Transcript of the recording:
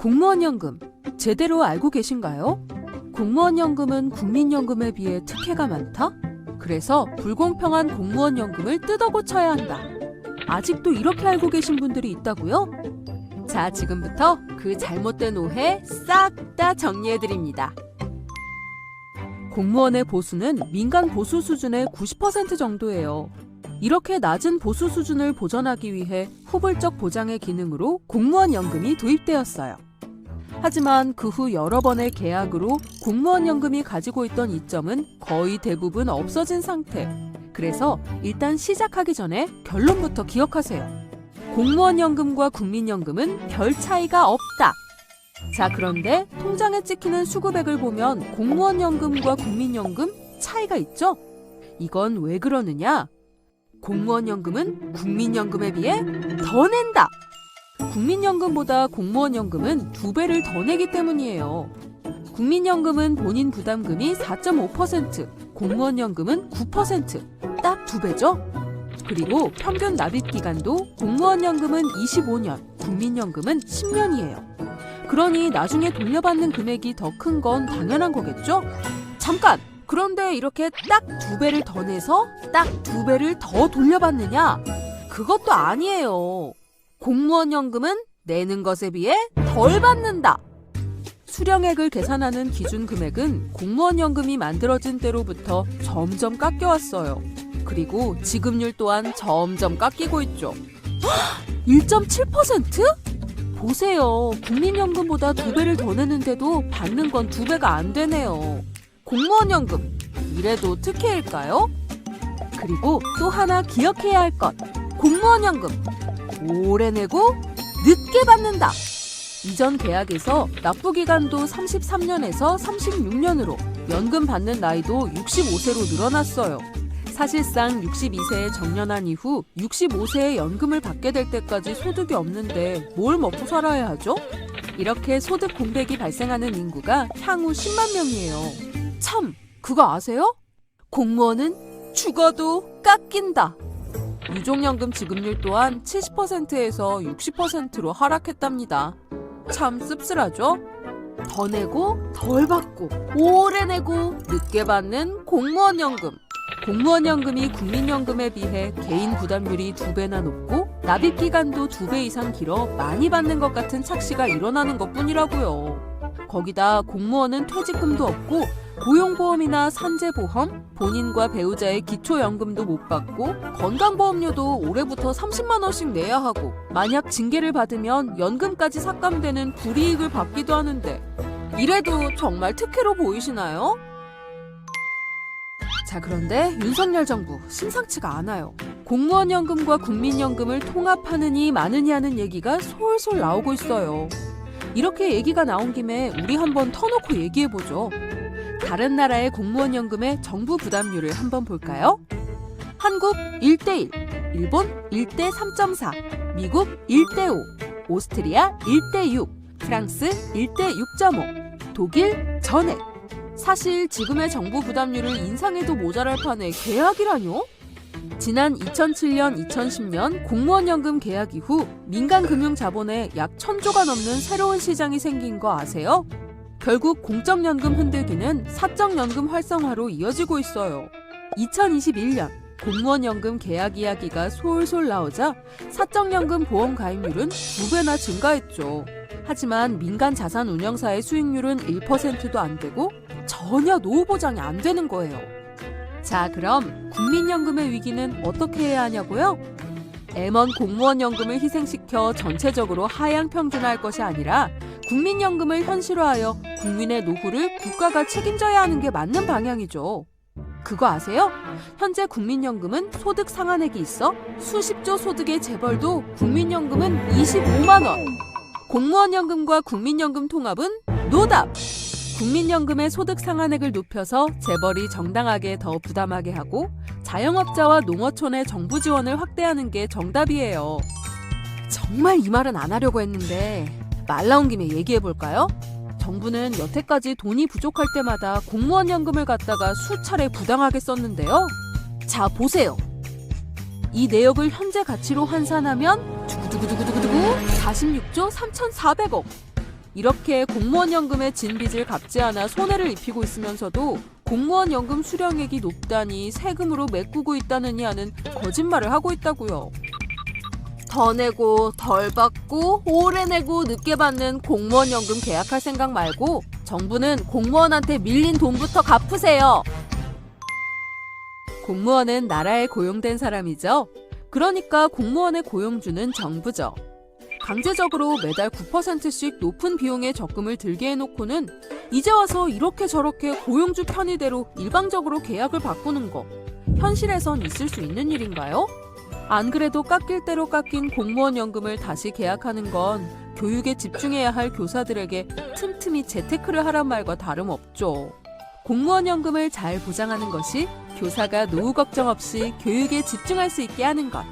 공무원연금 제대로 알고 계신가요? 공무원연금은 국민연금에 비해 특혜가 많다? 그래서 불공평한 공무원연금을 뜯어고쳐야 한다. 아직도 이렇게 알고 계신 분들이 있다고요? 자, 지금부터 그 잘못된 오해 싹 다 정리해드립니다. 공무원의 보수는 민간 보수 수준의 90% 정도예요. 이렇게 낮은 보수 수준을 보전하기 위해 후불적 보장의 기능으로 공무원연금이 도입되었어요. 하지만 그 후 여러 번의 계약으로 공무원연금이 가지고 있던 이점은 거의 대부분 없어진 상태. 그래서 일단 시작하기 전에 결론부터 기억하세요. 공무원연금과 국민연금은 별 차이가 없다. 자, 그런데 통장에 찍히는 수급액을 보면 공무원연금과 국민연금 차이가 있죠? 이건 왜 그러느냐? 공무원연금은 국민연금에 비해 더 낸다! 국민연금보다 공무원연금은 2배를 더 내기 때문이에요. 국민연금은 본인 부담금이 4.5%, 공무원연금은 9%, 딱 2배죠? 그리고 평균 납입기간도 공무원연금은 25년, 국민연금은 10년이에요. 그러니 나중에 돌려받는 금액이 더 큰 건 당연한 거겠죠? 잠깐! 그런데 이렇게 딱 2배를 더 내서 딱 2배를 더 돌려받느냐? 그것도 아니에요. 공무원연금은 내는 것에 비해 덜 받는다. 수령액을 계산하는 기준 금액은 공무원연금이 만들어진 때로부터 점점 깎여왔어요. 그리고 지급률 또한 점점 깎이고 있죠. 1.7%? 보세요. 국민연금보다 2배를 더 내는데도 받는 건 2배가 안 되네요. 공무원연금, 이래도 특혜일까요? 그리고 또 하나 기억해야 할 것. 공무원연금, 오래 내고 늦게 받는다. 이전 계약에서 납부기간도 33년에서 36년으로 연금 받는 나이도 65세로 늘어났어요. 사실상 62세에 정년한 이후 65세에 연금을 받게 될 때까지 소득이 없는데 뭘 먹고 살아야 하죠? 이렇게 소득 공백이 발생하는 인구가 향후 10만 명이에요. 참, 그거 아세요? 공무원은 죽어도 깎인다. 유족연금 지급률 또한 70%에서 60%로 하락했답니다. 참 씁쓸하죠? 더 내고 덜 받고 오래 내고 늦게 받는 공무원연금. 공무원연금이 국민연금에 비해 개인 부담률이 2배나 높고 납입기간도 2배 이상 길어 많이 받는 것 같은 착시가 일어나는 것뿐이라고요. 거기다 공무원은 퇴직금도 없고 고용보험이나 산재보험, 본인과 배우자의 기초연금도 못 받고 건강보험료도 올해부터 30만 원씩 내야 하고 만약 징계를 받으면 연금까지 삭감되는 불이익을 받기도 하는데 이래도 정말 특혜로 보이시나요? 자, 그런데 윤석열 정부 심상치가 않아요. 공무원연금과 국민연금을 통합하느니 마느니 하는 얘기가 솔솔 나오고 있어요. 이렇게 얘기가 나온 김에 우리 한번 터놓고 얘기해보죠. 다른 나라의 공무원연금의 정부 부담률을 한번 볼까요? 한국 1:1, 일본 1:3.4, 미국 1:5, 오스트리아 1:6, 프랑스 1:6.5, 독일 전액. 사실 지금의 정부 부담률을 인상해도 모자랄 판에 계약이라뇨? 지난 2007년, 2010년 공무원연금 계약 이후 민간 금융 자본에 약 1,000조가 넘는 새로운 시장이 생긴 거 아세요? 결국 공적연금 흔들기는 사적연금 활성화로 이어지고 있어요. 2021년 공무원연금 계약 이야기가 솔솔 나오자 사적연금 보험 가입률은 2배나 증가했죠. 하지만 민간 자산 운영사의 수익률은 1%도 안 되고 전혀 노후 보장이 안 되는 거예요. 자, 그럼 국민연금의 위기는 어떻게 해야 하냐고요? M1 공무원연금을 희생시켜 전체적으로 하향 평준화할 것이 아니라 국민연금을 현실화하여 국민의 노후를 국가가 책임져야 하는 게 맞는 방향이죠. 그거 아세요? 현재 국민연금은 소득 상한액이 있어 수십조 소득의 재벌도 국민연금은 25만 원. 공무원연금과 국민연금 통합은 노답! 국민연금의 소득 상한액을 높여서 재벌이 정당하게 더 부담하게 하고 자영업자와 농어촌의 정부 지원을 확대하는 게 정답이에요. 정말 이 말은 안 하려고 했는데 말 나온 김에 얘기해볼까요? 정부는 여태까지 돈이 부족할 때마다 공무원연금을 갖다가 수차례 부당하게 썼는데요. 자, 보세요. 이 내역을 현재 가치로 환산하면 두구두구두구두구 46조 3,400억. 이렇게 공무원 연금의 진 빚을 갚지 않아 손해를 입히고 있으면서도 공무원 연금 수령액이 높다니 세금으로 메꾸고 있다느니 하는 거짓말을 하고 있다고요. 더 내고 덜 받고 오래 내고 늦게 받는 공무원 연금 계약할 생각 말고 정부는 공무원한테 밀린 돈부터 갚으세요. 공무원은 나라에 고용된 사람이죠. 그러니까 공무원의 고용주는 정부죠. 강제적으로 매달 9%씩 높은 비용의 적금을 들게 해놓고는 이제 와서 이렇게 저렇게 고용주 편의대로 일방적으로 계약을 바꾸는 거 현실에선 있을 수 있는 일인가요? 안 그래도 깎일 대로 깎인 공무원 연금을 다시 계약하는 건 교육에 집중해야 할 교사들에게 틈틈이 재테크를 하란 말과 다름없죠. 공무원 연금을 잘 보장하는 것이 교사가 노후 걱정 없이 교육에 집중할 수 있게 하는 것.